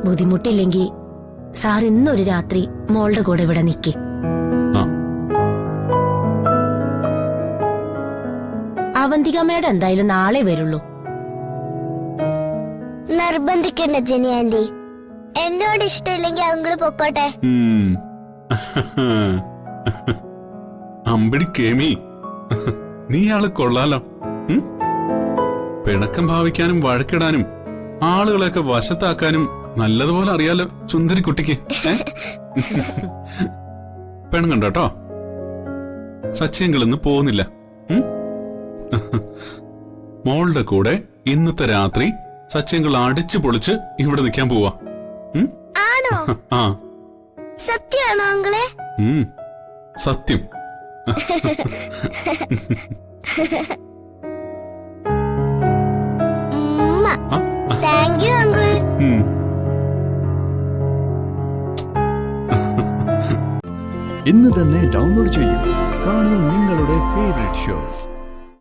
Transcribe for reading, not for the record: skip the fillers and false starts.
ബുദ്ധിമുട്ടില്ലെങ്കിൽ sir ഇന്നൊരു രാത്രി മോളുടെ കൂടെ ഇവിടെ നിൽക്കി. അവന്തികമ്മയുടെ എന്തായാലും നാളെ വരുള്ളൂ. നിർബന്ധിക്കണ്ട ജെനി ആന്റി, എന്നോട് ഇഷ്ടമില്ലെങ്കിൽ അങ്കിള് പൊക്കോട്ടെ. അമ്പടി കേമി, നീ ആള് കൊള്ളാലോ. പിണക്കം ഭാവിക്കാനും വഴക്കിടാനും ആളുകളെയൊക്കെ വശത്താക്കാനും നല്ലതുപോലെ അറിയാലോ സുന്ദരി കുട്ടിക്ക്. പെണ്ണും കണ്ടോട്ടോ, സച്ചിയങ്ങളിന്ന് പോകുന്നില്ല. മോളുടെ കൂടെ ഇന്നത്തെ രാത്രി സച്ചിയങ്ങൾ അടിച്ചു പൊളിച്ച് ഇവിടെ നിൽക്കാൻ പോവാ. ആണോ? ആ സത്യാണോ അങ്കിളെ? സത്യം. Thank you uncle. ഇന്ന് തന്നെ ഡൗൺലോഡ് ചെയ്യൂ. കാണൂ നിങ്ങളുടെ ഫേവറേറ്റ് ഷോസ്.